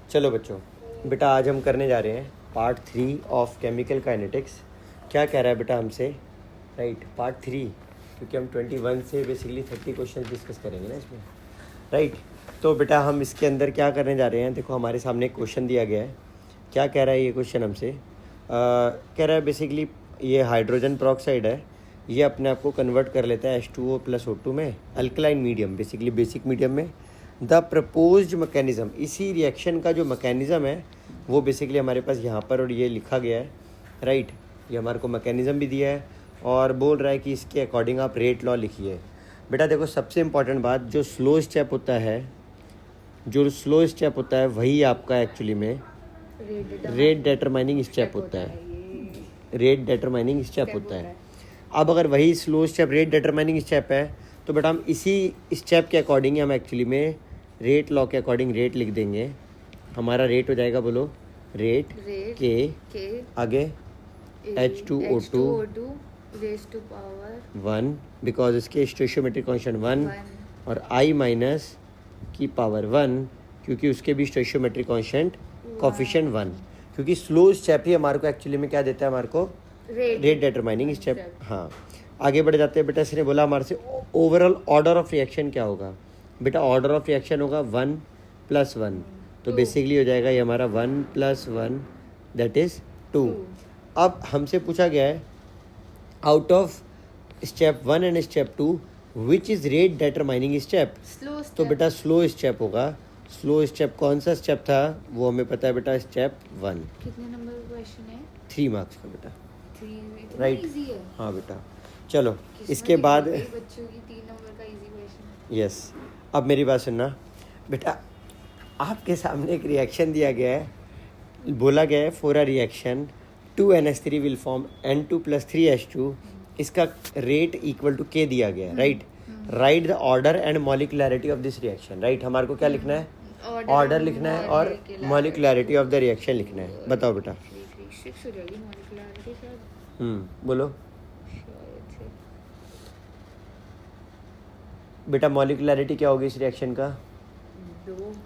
चलो बच्चों, बेटा आज हम करने जा रहे हैं पार्ट 3 ऑफ केमिकल काइनेटिक्स। क्या कह रहा है बेटा हमसे? राइट, पार्ट 3, क्योंकि हम 21 से बेसिकली 30 क्वेश्चन डिस्कस करेंगे ना इसमें। राइट, तो बेटा हम इसके अंदर क्या करने जा रहे हैं? देखो हमारे सामने एक क्वेश्चन दिया गया है। क्या कह रहा है ये क्वेश्चन हमसे? कह रहा है बेसिकली ये हाइड्रोजन पेरोक्साइड है, ये अपने आप को कन्वर्ट कर लेता है H2O + O2 में, alkaline medium, basically basic medium में। द प्रपोज्ड मैकेनिज़्म, इसी रिएक्शन का जो मैकेनिज़्म है वो बेसिकली हमारे पास यहाँ पर और ये लिखा गया है। राइट, ये हमारे को मैकेनिज़्म भी दिया है और बोल रहा है कि इसके अकॉर्डिंग आप रेट लॉ लिखिए। बेटा देखो सबसे इम्पॉर्टेंट बात, जो स्लो स्टेप होता है वही आपका एक्चुअली में रेट डिटरमाइनिंग स्टेप होता है। रेट डिटरमाइनिंग स्टेप होता है। अब अगर वही slow step rate determining step है तो बेटा हम इसी स्टेप के अकॉर्डिंग हम एक्चुअली में रेट लॉ के अकॉर्डिंग रेट लिख देंगे। हमारा रेट हो जाएगा, बोलो रेट के आगे H2O2 raised to power 1, because इसके स्टोइशियोमेट्रिक कांस्टेंट 1 और I माइनस की पावर 1, क्योंकि उसके भी स्टोइशियोमेट्रिक कांस्टेंट कोफिशिएंट 1, क्योंकि स्लो स्टेप ही हमारे को एक्चुअली में क्या देता है हमारे को? Rate determining step. हाँ, आगे बढ़ जाते हैं बेटा। इसने बोला हमारे से ओवरऑल ऑर्डर ऑफ रिएक्शन क्या होगा? बेटा ऑर्डर ऑफ रिएक्शन होगा 1 + 1, तो बेसिकली हो जाएगा ये हमारा 1 + 1 दैट इज़ 2। अब हमसे पूछा गया है out of step 1 and step 2 which is rate determining step? तो बेटा स्लो स्टेप होगा। स्लो स्टेप कौन सा स्टेप था वो हमें पता है बेटा, स्टेप 1। कितने नंबर का क्वेश्चन है? 3 मार्क्स का बेटा। 3 राइट, इजी है। हाँ बेटा। चलो इसके बाद बच्चों की 3 नंबर का इजी क्वेश्चन। यस, अब मेरी बात सुनना बेटा। आपके सामने एक रिएक्शन दिया गया है, बोला गया है for a reaction 2NH3 will form N2 + 3H2, इसका रेट इक्वल टू K दिया गया है। Right, write the order and molecularity of this reaction. Right, हमारे को क्या लिखना है? ऑर्डर लिखना है और मॉलिक्युलरिटी ऑफ द रिएक्शन लिखना है। बताओ बेटा। बोलो बेटा, मॉलिक्युलरिटी क्या होगी इस रिएक्शन का?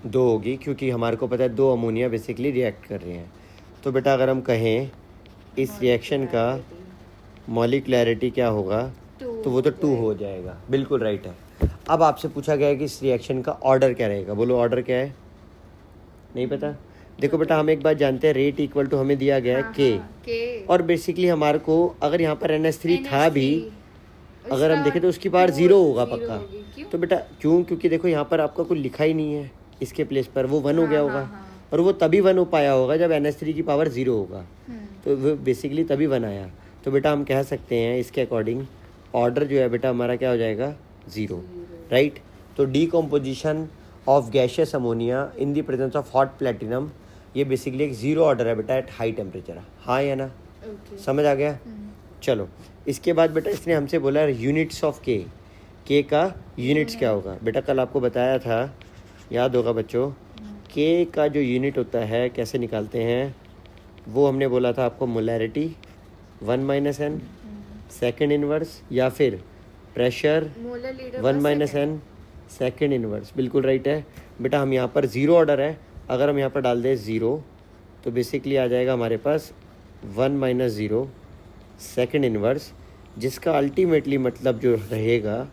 2 होगी, क्योंकि हमारे को पता है 2 अमोनिया बेसिकली रिएक्ट कर रहे हैं। तो बेटा अगर हम कहें इस रिएक्शन का मॉलिक्युलरिटी क्या होगा तो वो तो 2 हो जाएगा। बिल्कुल राइट है। अब आपसे पूछा गया है कि इस रिएक्शन का ऑर्डर क्या रहेगा। बोलो ऑर्डर क्या है? नहीं पता? देखो बेटा हम एक बात जानते हैं, रेट इक्वल टू हमें दिया गया है K, और बेसिकली हमारे को अगर यहाँ पर NH3 था भी, अगर हम देखें तो उसकी पावर 0 होगा पक्का। तो बेटा क्यों? क्योंकि देखो यहाँ पर आपका कुछ लिखा ही नहीं है इसके प्लेस पर, वो 1 हो गया होगा। और वो तभी 1 हो पाया होगा जब NH3 की पावर 0 होगा, तो वो बेसिकली तभी 1 आया। तो बेटा हम कह सकते हैं इसके अकॉर्डिंग ऑर्डर जो है बेटा हमारा क्या हो जाएगा? 0। राइट, तो decomposition of gaseous ammonia in the presence of hot platinum, ये बेसिकली एक 0 ऑर्डर है बेटा एट हाई टेम्परेचर। हाँ या ना? समझ आ गया? चलो इसके बाद बेटा इसने हमसे बोला यूनिट्स ऑफ के का यूनिट्स क्या होगा? बेटा कल आपको बताया था, याद होगा बच्चों, के का जो यूनिट होता है कैसे निकालते हैं वो हमने बोला था आपको, मोलैरिटी 1 - n सेकेंड इनवर्स, या फिर प्रेशर 1 - n सेकेंड इनवर्स। बिल्कुल राइट है बेटा। हम यहाँ पर 0 ऑर्डर है, अगर हम यहाँ पर डाल दें 0 तो बेसिकली आ जाएगा हमारे पास 1 - 0 सेकेंड इनवर्स, जिसका अल्टीमेटली मतलब जो रहेगा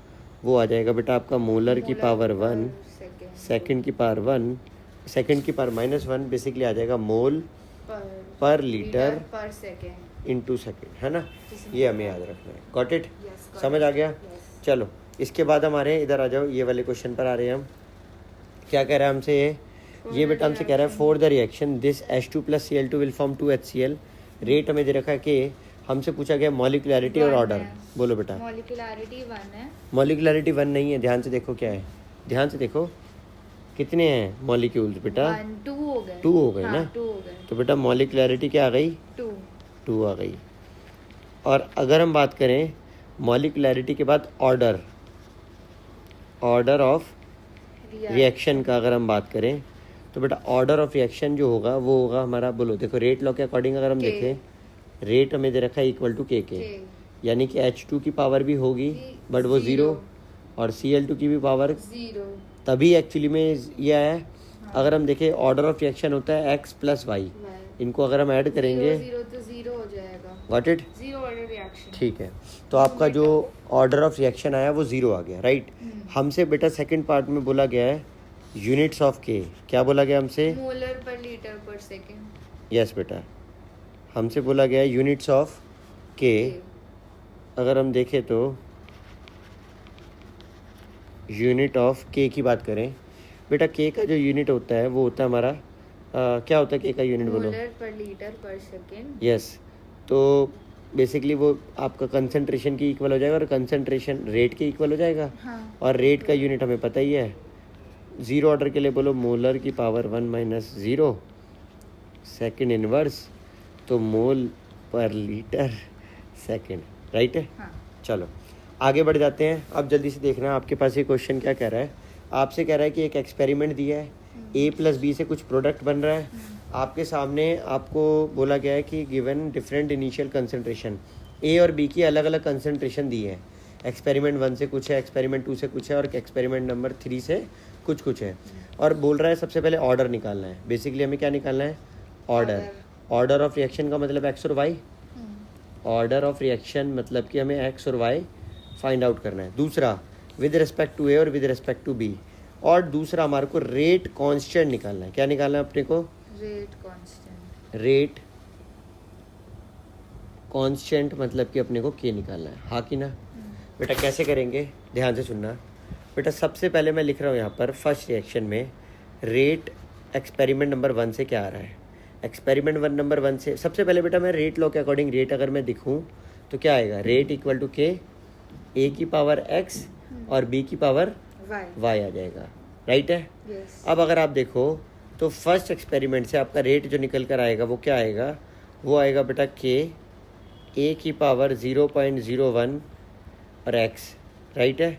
वो आ जाएगा बेटा आपका मोलर की पावर 1, सेकेंड की पावर 1, सेकेंड की पावर -1, बेसिकली आ जाएगा मोल पर लीटर पर सेकेंड इनटू सेकेंड, है ना? ये हमें याद रखना है। Got it? समझ आ गया? चलो इसके बाद हमारे इधर आ जाओ, ये वाले क्वेश्चन पर आ रहे हैं हम। क्या कह रहा है हमसे ये बेटा हमसे कह रहा है for the reaction this H2 + Cl2 will form 2HCl। Rate हमें दे रखा है कि हमसे पूछा गया मॉलिक्युलरिटी और ऑर्डर। बोलो बेटा। मॉलिक्युलरिटी 1 है। मॉलिक्युलरिटी 1 नहीं है, ध्यान से देखो क्या है, ध्यान से देखो कितने हैं मॉलिक्यूल्स बेटा? 2 हो गए। 2 हो गए ना? 2 हो गए। तो बेटा मॉलिक्युलरिटी क्या आ गई? 2 आ गई। और अगर हम बात करें मॉलिक्युलरिटी के बाद ऑर्डर ऑफ रिएक्शन का अगर हम बात करें तो बेटा ऑर्डर ऑफ रिएक्शन जो होगा वो होगा हमारा, बोलो देखो रेट लॉ के अकॉर्डिंग अगर हम देखें, रेट हमें दे रखा है इक्वल टू के, यानी कि H2 की पावर भी होगी बट वो 0, और Cl2 की भी पावर 0, तभी एक्चुअली में ये है अगर हम देखें ऑर्डर ऑफ रिएक्शन होता है x प्लस वाई, इनको अगर हम ऐड करेंगे जीरो तो जीरो हो जाएगा, what it, zero order reaction. ठीक है, तो आपका जो ऑर्डर ऑफ रिएक्शन आया वो ज़ीरो आ गया, राइट। हमसे बेटा सेकंड पार्ट में बोला गया है यूनिट्स ऑफ के, क्या बोला गया हमसे, मोलर पर लीटर पर सेकंड। यस बेटा, हमसे बोला गया है यूनिट्स ऑफ के। अगर हम देखें तो यूनिट ऑफ के की बात करें बेटा, के का जो यूनिट होता है वो होता है हमारा क्या होता है के का यूनिट, बोलो, मोलर पर लीटर पर सेकंड। यस, तो बेसिकली वो आपका कंसंट्रेशन की इक्वल हो जाएगा और कंसंट्रेशन रेट के इक्वल हो जाएगा। हाँ। और रेट का यूनिट हमें पता ही है, ज़ीरो ऑर्डर के लिए बोलो मोलर की power 1 minus zero second inverse, तो मोल पर लीटर सेकेंड, राइट है। हाँ। चलो आगे बढ़ जाते हैं। अब जल्दी से देखना, आपके पास ये क्वेश्चन क्या कह रहा है, आपसे कह रहा है कि एक एक्सपेरिमेंट दिया है, A प्लस बी से कुछ प्रोडक्ट बन रहा है, आपके सामने आपको बोला गया है कि गिवन डिफरेंट इनिशियल कंसंट्रेशन, ए और बी की अलग अलग कंसंट्रेशन दी है, एक्सपेरिमेंट 1 से कुछ है, एक्सपेरिमेंट 2 से कुछ है और एक्सपेरिमेंट नंबर 3 से कुछ है, और बोल रहा है सबसे पहले ऑर्डर निकालना है। बेसिकली हमें क्या निकालना है, ऑर्डर। ऑर्डर ऑफ रिएक्शन का मतलब एक्स और वाई, ऑर्डर ऑफ रिएक्शन मतलब कि हमें एक्स और वाई फाइंड आउट करना है। दूसरा विद रिस्पेक्ट टू ए और विद रिस्पेक्ट टू बी, और दूसरा हमारे को रेट कांस्टेंट निकालना है। क्या निकालना है अपने को, रेट कांस्टेंट। रेट कांस्टेंट मतलब कि अपने को के निकालना है, हाँ कि ना। बेटा कैसे करेंगे, ध्यान से सुनना बेटा। सबसे पहले मैं लिख रहा हूँ यहाँ पर फर्स्ट रिएक्शन में रेट एक्सपेरिमेंट नंबर 1 से क्या आ रहा है, एक्सपेरिमेंट नंबर 1 से सबसे पहले बेटा मैं रेट लॉ के अकॉर्डिंग रेट अगर मैं दिखूँ तो क्या आएगा, रेट इक्वल टू के, ए की पावर एक्स और बी की पावर वाई आ जाएगा, राइट है। यस। अब अगर आप देखो तो फर्स्ट एक्सपेरिमेंट से आपका रेट जो निकल कर आएगा वो क्या आएगा, वो आएगा बेटा के, ए की पावर 0.01 और एक्स, राइट है,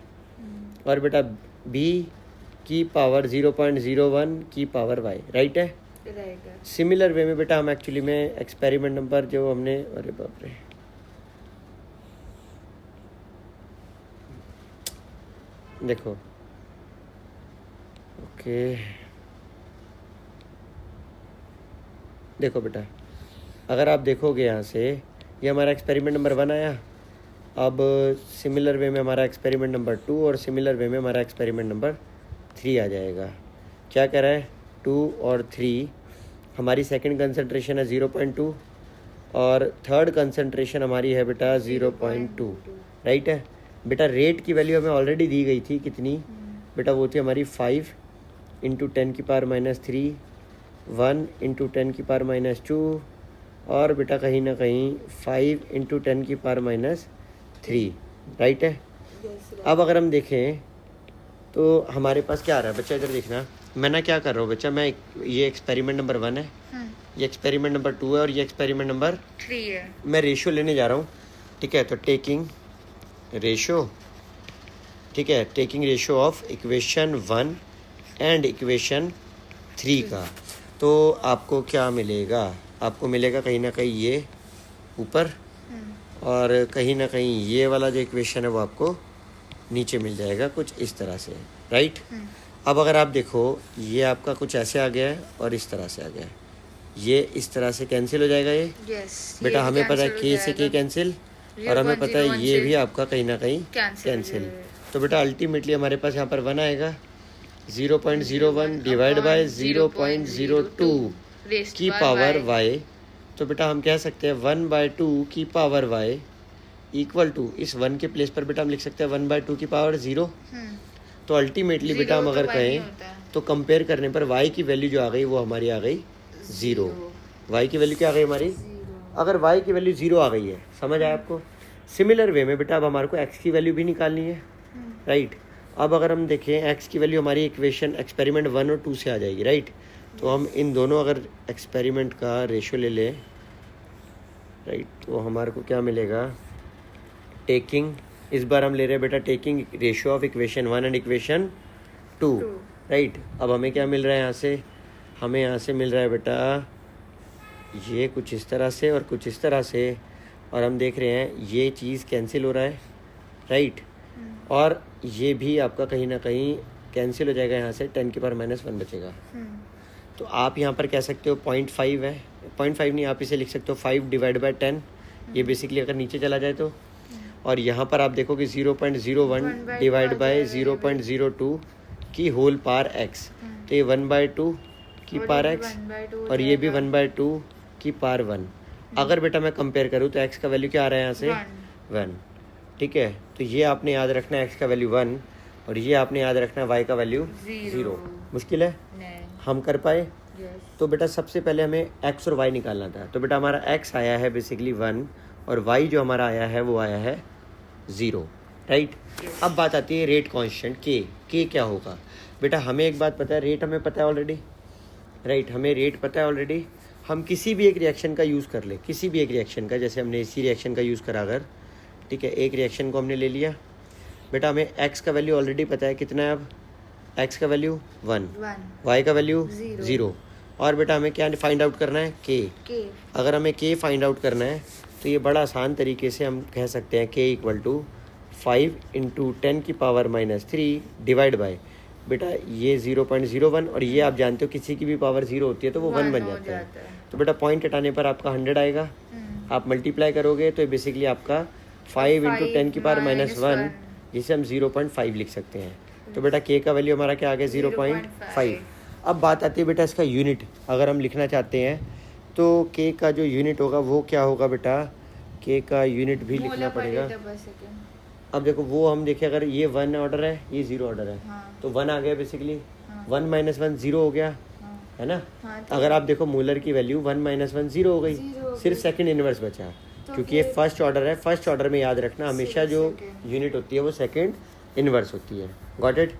और बेटा बी की पावर 0.01 की पावर वाई, राइट है। रहेगा। सिमिलर वे में बेटा हम एक्चुअली में एक्सपेरिमेंट नंबर जो हमने, अरे बाप रे, देखो, ओके देखो बेटा, अगर आप देखोगे यहाँ से ये हमारा एक्सपेरिमेंट नंबर 1 आया, अब सिमिलर वे में हमारा एक्सपेरिमेंट नंबर 2 और सिमिलर वे में हमारा एक्सपेरिमेंट नंबर 3 आ जाएगा। क्या कह रहा है, 2 और 3, हमारी सेकंड कंसंट्रेशन है 0.2 और थर्ड कंसंट्रेशन हमारी है बेटा 0.2, राइट है। बेटा रेट की वैल्यू हमें ऑलरेडी दी गई थी, कितनी बेटा, वो थी हमारी 5 इंटू 10 की पावर माइनस 3, 1 इंटू 10 की पावर माइनस 2 और बेटा कहीं ना कहीं 5 इंटू 10 की पावर माइनस 3, राइट है। अब अगर हम देखें तो हमारे पास क्या आ रहा है बच्चा, इधर देखना, मैं ना क्या कर रहा हूँ बच्चा, मैं ये एक्सपेरिमेंट नंबर 1 है, ये एक्सपेरिमेंट नंबर 2 है और ये एक्सपेरिमेंट नंबर 3 है। मैं रेशियो लेने जा रहा हूँ, ठीक है। तो टेकिंग रेशियो, ठीक है, taking ratio of equation 1 and equation 3 का, तो आपको क्या मिलेगा, आपको मिलेगा कहीं ना कहीं ये ऊपर और कहीं ना कहीं ये वाला जो इक्वेशन है वो आपको नीचे मिल जाएगा कुछ इस तरह से, राइट। अब अगर आप देखो ये आपका कुछ ऐसे आ गया है और इस तरह से आ गया है, ये इस तरह से कैंसिल हो जाएगा ये, यस। बेटा हमें पता है के से के कैंसिल और हमें पता है ये भी आपका कहीं ना कहीं कैंसिल, तो बेटा अल्टीमेटली हमारे पास यहाँ पर 1 आएगा, 0.01 डिवाइड बाय 0.02 की पावर y, तो बेटा हम कह सकते हैं 1/2 की पावर y इक्वल टू, इस 1 के प्लेस पर बेटा हम लिख सकते हैं 1/2 की पावर 0, तो अल्टीमेटली बेटा हम अगर कहें तो कंपेयर करने पर y की वैल्यू जो आ गई वो हमारी आ गई 0, y की वैल्यू क्या आ गई हमारी, अगर y की वैल्यू 0 आ गई है, समझ आया आपको। सिमिलर वे में बेटा अब हमारे को x की वैल्यू भी निकालनी है, राइट। अब अगर हम देखें x की वैल्यू हमारी इक्वेशन एक्सपेरिमेंट 1 और 2 से आ जाएगी, राइट। तो हम इन दोनों अगर एक्सपेरिमेंट का रेशियो ले लें, राइट, तो हमारे को क्या मिलेगा, टेकिंग, इस बार हम ले रहे हैं बेटा taking ratio of equation 1 and equation 2, right. अब हमें क्या मिल रहा है यहाँ से, हमें यहाँ से मिल रहा है बेटा ये कुछ इस तरह से और कुछ इस तरह से, और हम देख रहे हैं ये चीज़ कैंसिल हो रहा है, राइट, और ये भी आपका कहीं ना कहीं कैंसिल हो जाएगा, यहाँ से 10 की पावर -1 बचेगा, तो आप यहाँ पर कह सकते हो 0.5 है, 0.5 नहीं, आप इसे लिख सकते हो 5 डिवाइड बाई 10, ये बेसिकली अगर नीचे चला जाए तो। और यहाँ पर आप देखो कि 0.01 डिवाइड बाई 0.02 की होल पावर एक्स, तो ये 1/2 की पावर एक्स, और ये भी 1/2 की पावर 1। अगर बेटा मैं कंपेयर करूँ तो एक्स का वैल्यू क्या आ रहा है यहाँ से 1, ठीक है। तो ये आपने याद रखना है एक्स का वैल्यू 1, और ये आपने याद रखना है वाई का वैल्यू 0। मुश्किल है, हम कर पाए। तो बेटा सबसे पहले हमें एक्स और वाई निकालना था, तो बेटा हमारा एक्स आया है बेसिकली 1 और वाई जो हमारा आया है वो आया है 0, राइट। अब बात आती है रेट कांस्टेंट के क्या होगा। बेटा हमें एक बात पता है, रेट हमें पता है ऑलरेडी, राइट, हमें रेट पता है ऑलरेडी। हम किसी भी एक रिएक्शन का यूज़ कर ले, किसी भी एक रिएक्शन का, जैसे हमने इसी रिएक्शन का यूज़ करा अगर, ठीक है, एक रिएक्शन को हमने ले लिया। बेटा हमें एक्स का वैल्यू ऑलरेडी पता है, कितना है अब, एक्स का वैल्यू 1, वाई का वैल्यू 0, और बेटा हमें क्या फाइंड आउट करना है, के। अगर हमें के फाइंड आउट करना है तो ये बड़ा आसान तरीके से हम कह सकते हैं के इक्वल टू 5 × 10⁻³ डिवाइड बाय, बेटा ये 0.01, और ये आप जानते हो किसी की भी पावर 0 होती है तो वो 1 बन जाता है। तो बेटा पॉइंट हटाने पर आपका 100 आएगा, आप मल्टीप्लाई करोगे तो बेसिकली आपका 5 × 10⁻⁻1, जिसे हम 0.5 लिख सकते हैं। तो बेटा के का वैल्यू हमारा क्या आ गया 0.5। अब बात आती है बेटा इसका यूनिट, अगर हम लिखना चाहते हैं तो के का जो यूनिट होगा वो क्या होगा बेटा, के का यूनिट भी लिखना पड़ेगा। अब देखो वो हम देखें, अगर ये 1 ऑर्डर है, ये 0 ऑर्डर है, तो 1 आ गया बेसिकली, 1 - 1 0 हो गया, है ना। अगर आप देखो मोलर की वैल्यू 1 - 1 0 हो गई, सिर्फ सेकंड इनवर्स बचा, क्योंकि ये फर्स्ट ऑर्डर है। फर्स्ट ऑर्डर में याद रखना हमेशा जो यूनिट होती है वो सेकंड इनवर्स होती है, गॉट इट।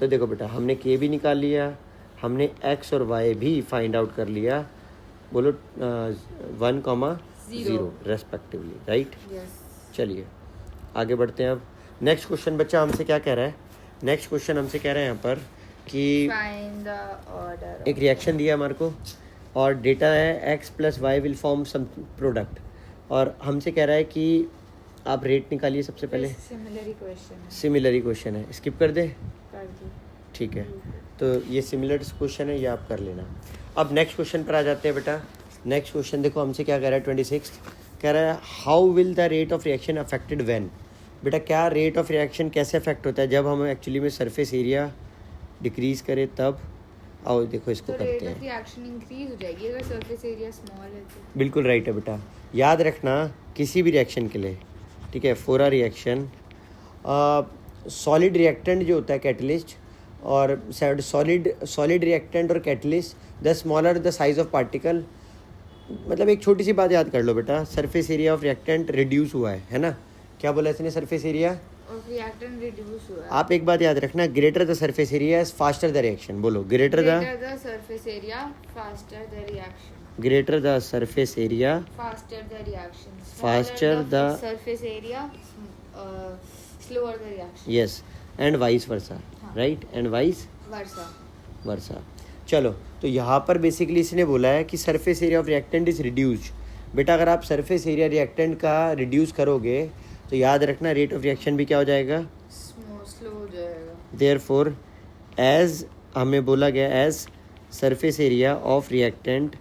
तो देखो बेटा हमने के भी निकाल लिया, हमने एक्स और वाई भी फाइंड आउट कर लिया, बोलो 1,0 रेस्पेक्टिवली, राइट। चलिए आगे बढ़ते हैं। अब नेक्स्ट क्वेश्चन बच्चा हमसे क्या कह रहा है, नेक्स्ट क्वेश्चन हमसे कह रहे हैं यहाँ पर कि एक रिएक्शन दिया हमारे को और डेटा है X plus Y will form some product, और हमसे कह रहा है कि आप रेट निकालिए सबसे पहले। सिमिलर क्वेश्चन है, स्किप कर दे, ठीक है। तो ये सिमिलर क्वेश्चन है, ये आप कर लेना। अब नेक्स्ट क्वेश्चन पर आ जाते हैं बेटा। नेक्स्ट क्वेश्चन देखो हमसे क्या कह रहा है, 26 कह रहा है how will the rate of reaction affected when. बेटा क्या रेट ऑफ रिएक्शन कैसे अफेक्ट होता है जब हम एक्चुअली में सरफेस एरिया डिक्रीज करें तब। आओ देखो इसको तो करते हैं, रिएक्शन इंक्रीज हो जाएगी अगर सरफेस एरिया स्मॉल है तो। बिल्कुल राइट है बेटा, याद रखना किसी भी रिएक्शन के लिए, ठीक है, for a reaction solid reactant जो होता है कैटलिस्ट, और सॉलिड रिएक्टेंट और catalyst, the smaller the size of particle. मतलब एक छोटी सी बात याद कर लो बेटा, surface area of reactant reduce हुआ है ना, क्या बोला इसने, surface area of reactant reduce हुआ है। आप एक बात याद रखना, greater the surface area is faster the reaction. बोलो greater the surface area faster the reaction, greater the surface area faster the reaction, faster the surface area slower the reaction. Yes, and vice versa, right, and vice versa. चलो तो यहाँ पर basically इसने बोला है कि surface area of reactant is reduced. बेटा अगर आप सरफेस एरिया रिएक्टेंट का रिड्यूस करोगे तो याद रखना रेट ऑफ रिएक्शन भी क्या हो जाएगा, स्लो हो जाएगा। देयरफॉर एज हमें बोला गया as surface area of reactant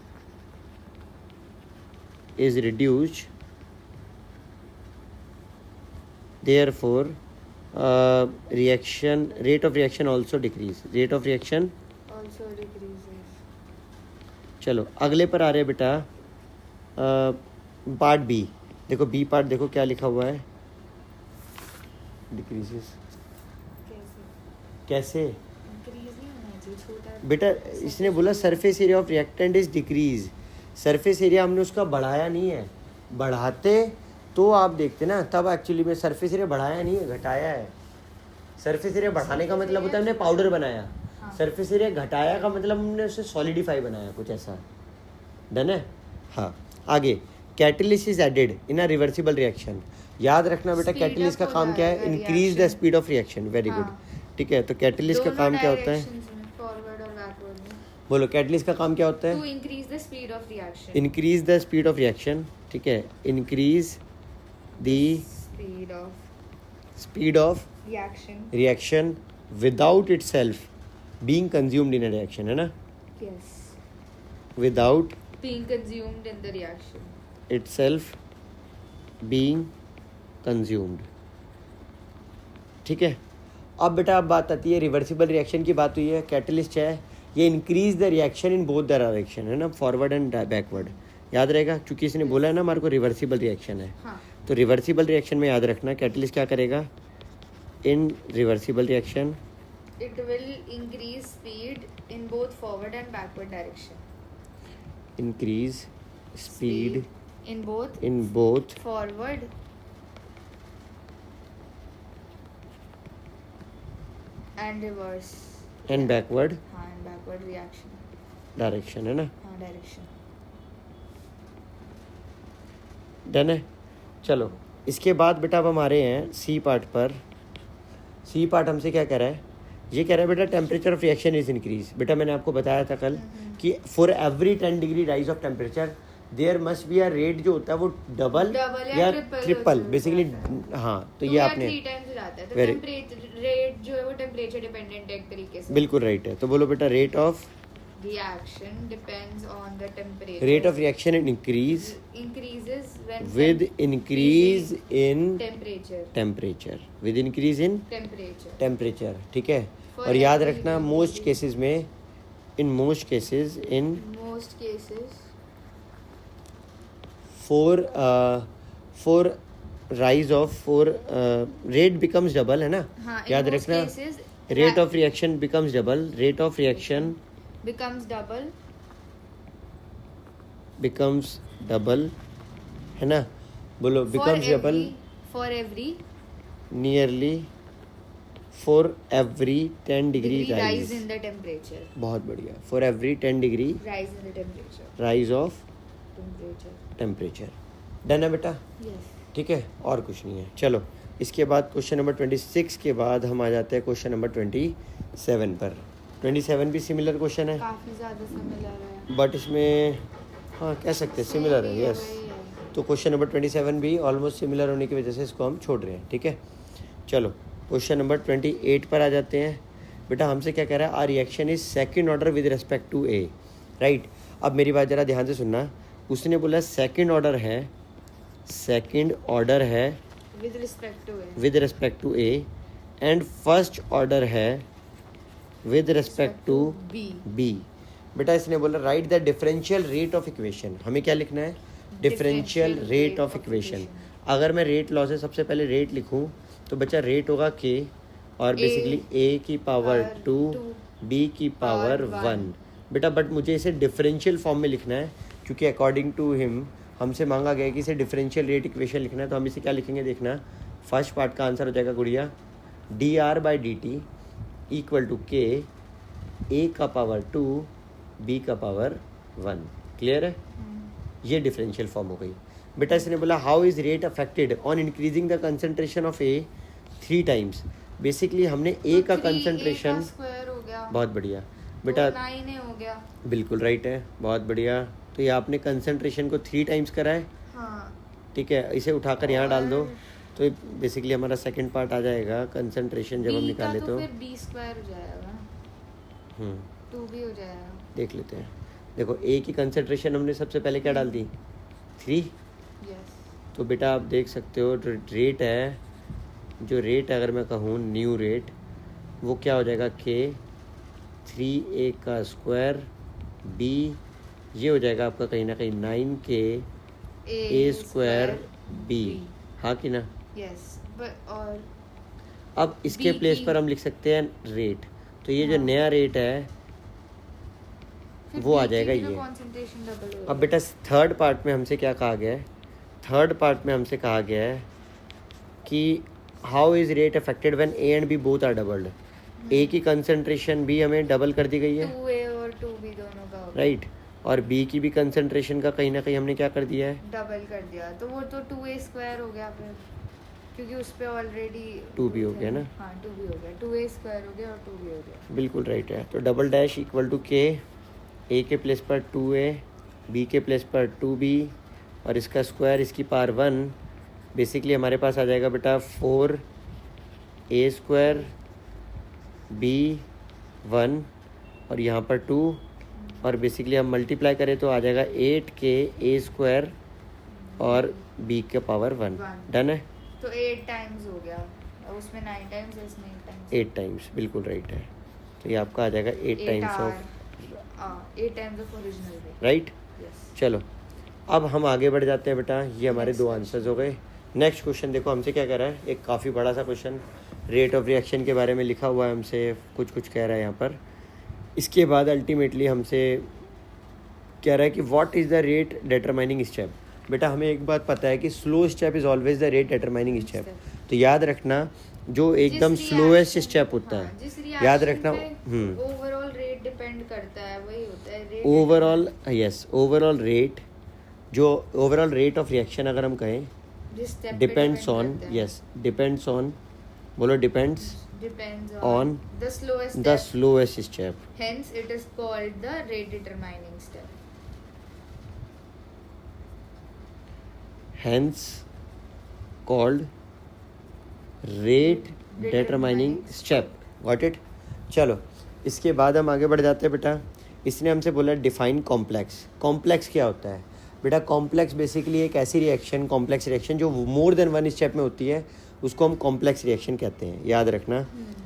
is reduced, therefore reaction rate of reaction also decrease, rate of reaction also decreases। चलो अगले पर आ रहे हैं बेटा, पार्ट बी। देखो बी पार्ट देखो क्या लिखा हुआ है, डिक्रीजेस कैसे बेटा, इसने बोला surface area of reactant is decrease, surface area हमने उसका बढ़ाया नहीं है, बढ़ाते तो आप देखते ना तब एक्चुअली में सरफेस एरिया बढ़ाया नहीं है, घटाया है। सरफेस एरिया बढ़ाने का मतलब होता है हमने पाउडर बनाया, सरफेस एरिया घटाया का मतलब हमने उसे सॉलिडिफाई बनाया, कुछ ऐसा, डन है। हाँ आगे, catalyst is added in a reversible reaction. याद रखना बेटा कैटलिस्ट का काम क्या है, increase the speed of reaction, very good, ठीक है। तो कैटलिस्ट का काम क्या होता है, बोलो कैटलिस्ट का काम क्या होता है, increase the speed of reaction, increase the speed of reaction, ठीक है, increase the speed of reaction without itself being consumed in a reaction, है ना। yes। Without being consumed in the reaction. itself being consumed. ठीक है. अब बेटा अब बात आती है रिवर्सिबल रिएक्शन की. बात हुई है, कैटलिस्ट है, ये increase the reaction in both the direction, है ना, फॉरवर्ड एंड बैकवर्ड. याद रहेगा क्योंकि इसने बोला है ना हमारे को रिवर्सिबल रिएक्शन है. हाँ. तो रिवर्सिबल रिएक्शन में याद रखना कैटलिस्ट क्या करेगा. इन reversible reaction It will increase speed in both forward and backward direction. increase speed in both in both forward and reverse. and backward हाँ, and backward reaction. direction, है ना. हाँ, direction. डन है. चलो इसके बाद बेटा अब हम आ रहे हैं सी पार्ट पर. सी पार्ट हमसे क्या कह रहा है, ये कह रहा है बेटा temperature of reaction is increase. बेटा मैंने आपको बताया था कल कि for every 10 degree rise of temperature there must be a rate जो होता है वो डबल या ट्रिपल बेसिकली. हाँ तो ये आपने 3 times हो जाता है. तो Very- टेम्परेचर रेट जो है वो टेम्परेचर डिपेंडेंट है एक तरीके से. बिल्कुल राइट है. तो बोलो बेटा rate of Reaction depends on the temperature. Rate of reaction increase increases when with increase in temperature. Temperature. With increase in Temperature. Temperature. ठीक है. For और याद every रखना 10 मोस्ट degree. केसेस में in most cases in Most cases. Four rise of four rate becomes double, है ना. हाँ, in याद most रखना cases, rate of reaction becomes double. Rate of reaction becomes double. Becomes double, है ना. बोलो becomes double. For every nearly for every 10 degree degree rise rise. in the temperature. बहुत बढ़िया. For every 10 degree Rise in the temperature. Rise of Temperature. Temperature. Done है बेटा. Yes. ठीक है. और कुछ नहीं है. चलो इसके बाद क्वेश्चन नंबर 26 के बाद हम आ जाते हैं क्वेश्चन नंबर 27 पर. 27 भी सिमिलर क्वेश्चन है काफी ज्यादा सिमिलर है. बट इसमें हाँ कह सकते हैं सिमिलर है. वही यस. है. तो क्वेश्चन नंबर 27 भी ऑलमोस्ट सिमिलर होने की वजह से इसको हम छोड़ रहे हैं. ठीक है. चलो क्वेश्चन नंबर 28 पर आ जाते हैं. बेटा हमसे क्या कह रहा है, R reaction is second order with respect to A. Right. अब मेरी बात ज़रा ध्यान से सुनना. उसने बोला सेकंड ऑर्डर है, सेकंड ऑर्डर है With respect to it. With respect to A and first order है with respect to B. B. बेटा इसने बोला write the differential rate of equation. हमें क्या लिखना है, डिफरेंशियल रेट ऑफ इक्वेशन. अगर मैं रेट लॉ से सबसे पहले रेट लिखूं तो बच्चा रेट होगा के और बेसिकली ए की पावर 2 बी की पावर 1. बेटा बट मुझे इसे डिफरेंशियल फॉर्म में लिखना है क्योंकि अकॉर्डिंग टू हिम हमसे मांगा गया है कि इसे डिफरेंशियल रेट इक्वेशन लिखना है. तो हम इसे क्या लिखेंगे देखना. फर्स्ट पार्ट का आंसर हो जाएगा गुड़िया D R by D T equal to K A का पावर 2 बी का पावर 1. क्लियर है. ये डिफरेंशियल फॉर्म हो गई. बेटा इसने बोला how is rate affected on increasing the concentration of A 3 times. Basically हमने ए का कंसंट्रेशन. स्क्वायर हो गया. बहुत बढ़िया बेटा. 9 हो गया. बिल्कुल राइट है. बहुत बढ़िया. तो ये आपने कंसंट्रेशन को 3 टाइम्स करा है. हाँ. ठीक है. इसे उठाकर यहाँ डाल दो तो बेसिकली हमारा सेकंड पार्ट आ जाएगा कंसंट्रेशन जब हम B निकाले का तो फिर B स्क्वायर हो जाएगा. 2B हो जाएगा. देख लेते हैं. देखो ए की कंसंट्रेशन हमने सबसे पहले क्या डाल दी 3. Yes. तो बेटा आप देख सकते हो रेट है, जो रेट अगर मैं कहूँ न्यू रेट वो क्या हो जाएगा के 3a का स्क्वायर बी ये हो जाएगा आपका कहीं ना कहीं 9k a स्क्वायर बी. हाँ कि ना. Yes. But और अब इसके B प्लेस की- पर हम लिख सकते हैं रेट. तो ये जो हाँ. नया रेट है फिर वो आ B जाएगा की भी ये. concentration double हो अब बेटा थर्ड पार्ट में हमसे क्या कहा गया है, थर्ड पार्ट में हमसे कहा गया है कि how is rate affected when A and B both are doubled. A की कंसंट्रेशन भी हमें डबल कर दी गई है. 2A और 2B दोनों का राइट. और बी की भी कंसंट्रेशन का कहीं ना कहीं हमने क्या कर दिया है डबल कर दिया. तो वो तो 2A स्क्वायर हो गया फिर क्योंकि उस पे ऑलरेडी 2B हो गया ना. हाँ 2B हो गया. 2A स्क्वायर हो गया और 2B हो गया. बिल्कुल राइट है. तो double dash equal to K ए के प्लेस पर 2a बी के प्लेस पर 2b और इसका स्क्वायर इसकी पावर 1. बेसिकली हमारे पास आ जाएगा बेटा 4a स्क्वायर b 1 और यहाँ पर 2 और बेसिकली हम मल्टीप्लाई करें तो आ जाएगा 8k² और b के पावर 1। डन है। तो 8 टाइम्स हो गया और उसमें 9 टाइम्स है, इसमें 8 टाइम्स। 8 टाइम्स बिल्कुल राइट है। तो ये आपका आ जाएगा 8 times of 8 times of original rate. Right. Yes. चलो अब हम आगे बढ़ जाते हैं बेटा। ये हमारे 2 आंसर्स हो गए। नेक्स्ट क्वेश्चन देखो हमसे क्या कह रहा है, एक काफ़ी बड़ा सा क्वेश्चन, रेट ऑफ रिएक्शन के बारे में लिखा हुआ है हमसे, कुछ कह रहा है यहाँ पर। इसके बाद अल्टीमेटली हमसे कह रहा है कि what is the rate determining step. बेटा हमें एक बात पता है कि slow step is always the rate determining step. तो याद रखना जो एकदम स्लोएस्ट स्टेप होता है, याद रखना ओवरऑल रेट डिपेंड करता है, वही होता है rate. Overall yes, overall rate, जो ओवरऑल रेट ऑफ रिएक्शन अगर हम कहें depends on, yes depends on, बोलो depends on the slowest the step. slowest step. Hence it is called the rate determining step. Hence called rate determining step. Got it? चलो इसके बाद हम आगे बढ़ जाते हैं बेटा। इसने हमसे बोला डिफाइन कॉम्प्लेक्स। कॉम्प्लेक्स क्या होता है बेटा? कॉम्प्लेक्स बेसिकली एक ऐसी रिएक्शन, कॉम्प्लेक्स रिएक्शन जो मोर देन 1 स्टेप में होती है, उसको हम कॉम्प्लेक्स रिएक्शन कहते हैं। याद रखना,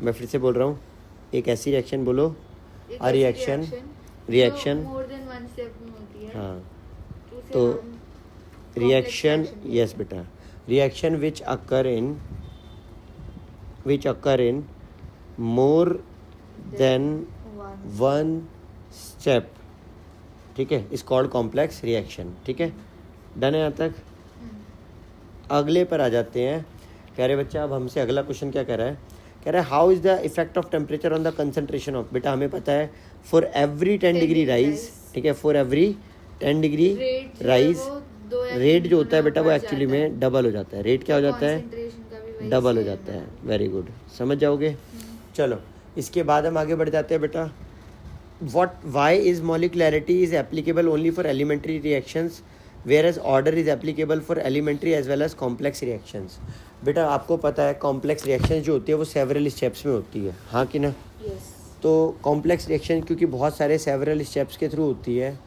मैं फिर से बोल रहा हूँ, एक ऐसी रिएक्शन बोलो, a reaction more than 1 step में होती है। हाँ, तो रिएक्शन, यस बेटा, reaction which occur in more than 1 step, ठीक है, इज कॉल्ड कॉम्प्लेक्स रिएक्शन। ठीक है, डन है यहाँ तक? अगले पर आ जाते हैं। कह रहे बच्चा अब हमसे अगला क्वेश्चन क्या कह रहा है, कह रहा है how is the effect of temperature on the concentration of. बेटा हमें पता है फॉर एवरी 10 डिग्री राइज, ठीक है, for every 10 degree rise rate जो होता है बेटा वो एक्चुअली में डबल हो जाता है। रेट क्या हो जाता है? डबल हो जाता है। वेरी गुड, समझ जाओगे। चलो इसके बाद हम आगे बढ़ जाते हैं बेटा। why is molecularity is applicable only for elementary reactions whereas order is applicable for elementary as well as complex reactions। बेटा आपको पता है कॉम्प्लेक्स रिएक्शन जो होती है वो सेवरल स्टेप्स में होती है, हाँ कि ना? yes. तो कॉम्प्लेक्स रिएक्शन क्योंकि बहुत सारे सेवरल स्टेप्स के थ्रू होती है,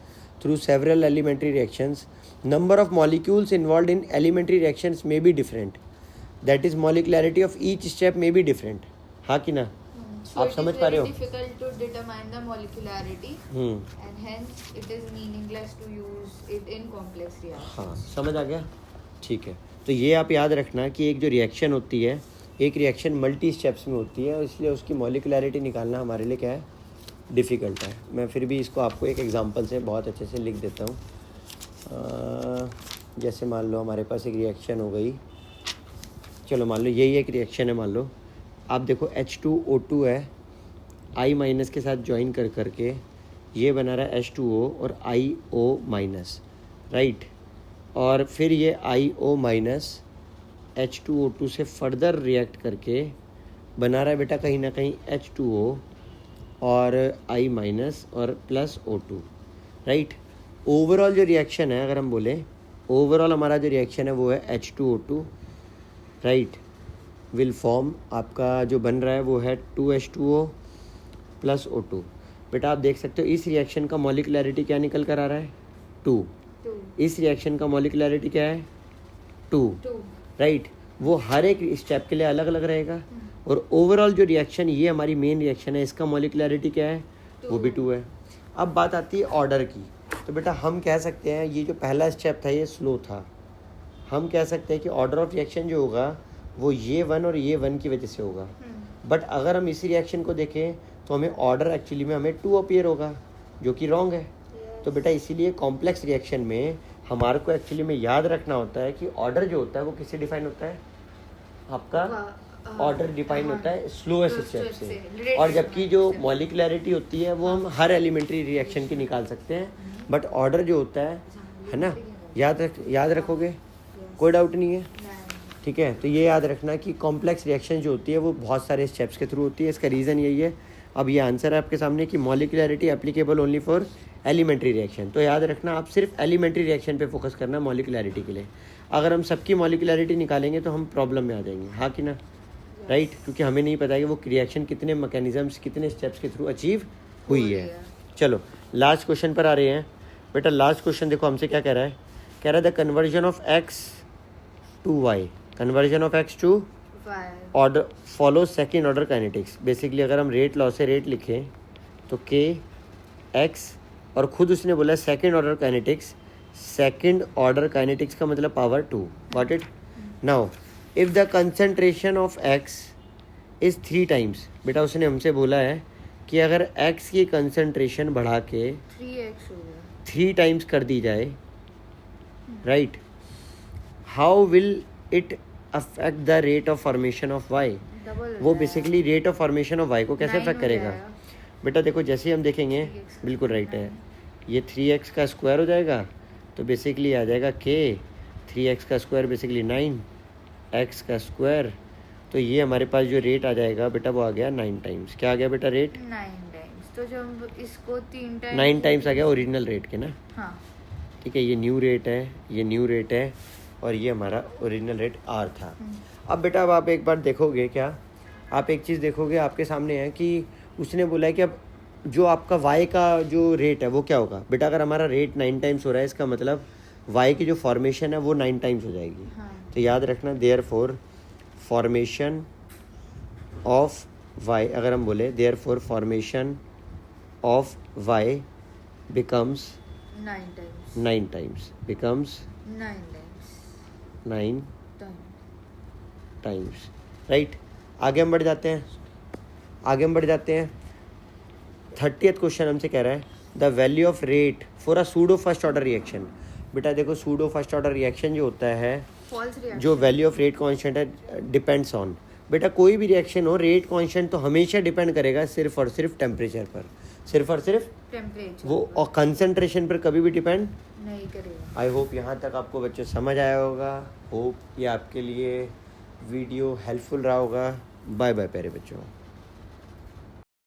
through several elementary reactions, number of molecules involved in elementary reactions में be different, that is molecularity of each step में बी डिफरेंट, हाँ कि ना? So आप समझ पा रहे हो? difficult to determine the molecularity and hence it is meaningless to use it in complex reactions। हाँ, समझ आ गया? ठीक है, तो ये आप याद रखना कि एक जो रिएक्शन होती है, एक रिएक्शन मल्टी स्टेप्स में होती है, इसलिए उसकी मॉलिकुलरिटी निकालना हमारे लिए क्या है? डिफ़िकल्ट है। मैं फिर भी इसको आपको एक एग्जांपल से बहुत अच्छे से लिख देता हूँ। जैसे मान लो हमारे पास एक रिएक्शन हो गई, चलो मान लो यही एक रिएक्शन है, मान लो आप देखो H2O2 है, I माइनस के साथ ज्वाइन कर करके ये बना रहा है H2O और IO माइनस, राइट। और फिर ये IO माइनस H2O2 से फर्दर रिएक्ट करके बना रहा है बेटा कहीं ना कहीं H2O और I माइनस और प्लस O2, राइट। ओवरऑल जो रिएक्शन है, अगर हम बोले ओवरऑल हमारा जो रिएक्शन है वो है H2O2, राइट, विल फॉर्म, आपका जो बन रहा है वो है 2H2O प्लस O2। बेटा आप देख सकते हो इस रिएक्शन का मॉलिकुलरिटी क्या निकल कर आ रहा है? 2। इस रिएक्शन का मॉलिकुलरिटी क्या है? 2, राइट। वो हर एक स्टेप के लिए अलग अलग रहेगा। और ओवरऑल जो रिएक्शन, ये हमारी मेन रिएक्शन है, इसका मॉलिकुलरिटी क्या है? वो भी 2 है। अब बात आती है ऑर्डर की। तो बेटा हम कह सकते हैं ये जो पहला स्टेप था ये स्लो था, हम कह सकते हैं कि ऑर्डर ऑफ रिएक्शन जो होगा वो ये 1 और ये 1 की वजह से होगा। बट अगर हम इसी रिएक्शन को देखें तो हमें ऑर्डर एक्चुअली में हमें 2 अपीयर होगा, जो कि रॉन्ग है। तो बेटा इसीलिए कॉम्प्लेक्स रिएक्शन में हमारे को एक्चुअली में याद रखना होता है कि ऑर्डर जो होता है वो किससे डिफाइन होता है? आपका ऑर्डर डिफाइन होता है स्लोएस्ट स्टेप से। और जबकि जो मॉलिकुलरिटी होती है वो हम हर एलिमेंट्री रिएक्शन की निकाल सकते हैं, बट ऑर्डर जो होता है ना, याद रखोगे? कोई डाउट नहीं है, ठीक है। तो ये याद रखना कि कॉम्प्लेक्स रिएक्शन जो होती है वो बहुत सारे स्टेप्स के थ्रू होती है। इसका रीज़न यही है। अब ये आंसर है आपके सामने कि molecularity applicable only for elementary reaction. तो याद रखना आप सिर्फ एलिमेंट्री रिएक्शन पे फोकस करना मॉलिकुलरिटी के लिए। अगर हम सबकी मॉलिकुलरिटी निकालेंगे तो हम प्रॉब्लम में आ जाएंगे, हाँ कि ना? राइट, क्योंकि हमें नहीं पता कि वो रिएक्शन कितने मैकेनिज्म्स, कितने स्टेप्स के थ्रू अचीव हुई है। चलो लास्ट क्वेश्चन पर आ रहे हैं बेटा। लास्ट क्वेश्चन देखो हमसे क्या कह रहा है, कह रहा है the conversion of x to y, conversion of x to order follow second order kinetics. Basically अगर हम रेट लॉ से रेट लिखें तो k x, और खुद उसने बोला second order kinetics, second order kinetics का मतलब power 2। Got it? Now if the concentration of x is 3 times, बेटा उसने हमसे बोला है कि अगर x की कंसंट्रेशन बढ़ा के 3x हो गया, 3 टाइम्स कर दी जाए, right, how will it affect the rate of formation of y? Double वो basically rate of formation of y को कैसे अफेक्ट करेगा? बेटा देखो जैसे ही हम देखेंगे, बिल्कुल राइट है, ये 3x का स्क्वायर हो जाएगा तो बेसिकली आ जाएगा k, 3x का स्क्वायर बेसिकली 9, x का स्क्वायर, तो ये हमारे पास जो रेट आ जाएगा बेटा वो आ गया 9 टाइम्स। क्या आ गया बेटा रेट? 9 टाइम्स। तो जब इसको 3 टाइम्स 9 टाइम्स आ गया ओरिजिनल रेट के ना। हाँ ठीक है, ये न्यू रेट है, ये न्यू रेट है, और ये हमारा ओरिजिनल रेट R था। अब बेटा अब आप एक बार देखोगे, क्या आप एक चीज़ देखोगे आपके सामने है कि उसने बोला है कि अब जो आपका y का जो रेट है वो क्या होगा। बेटा अगर हमारा रेट 9 टाइम्स हो रहा है, इसका मतलब y की जो फॉर्मेशन है वो 9 टाइम्स हो जाएगी। हाँ। तो याद रखना, देयरफॉर फॉर्मेशन ऑफ y, अगर हम बोले therefore formation of y becomes 9 times, 9 times, becomes 9 times 9 time. Times, right. आगे हम बढ़ जाते हैं, आगे हम बढ़ जाते हैं। 30th क्वेश्चन हमसे कह रहा है the value of rate for a pseudo first order reaction. बेटा देखो सूडो फर्स्ट ऑर्डर रिएक्शन जो होता है, फॉल्स रिएक्शन, जो वैल्यू ऑफ रेट कांस्टेंट है, डिपेंड्स ऑन, बेटा कोई भी रिएक्शन हो रेट कांस्टेंट तो हमेशा डिपेंड करेगा सिर्फ और सिर्फ टेम्परेचर पर, सिर्फ और सिर्फ टेम्परेचर वो, और कंसंट्रेशन पर कभी भी डिपेंड नहीं करेगा। आई होप यहाँ तक आपको बच्चों समझ आया होगा। होप ये आपके लिए वीडियो हेल्पफुल रहा होगा। बाय बाय प्यारे बच्चों।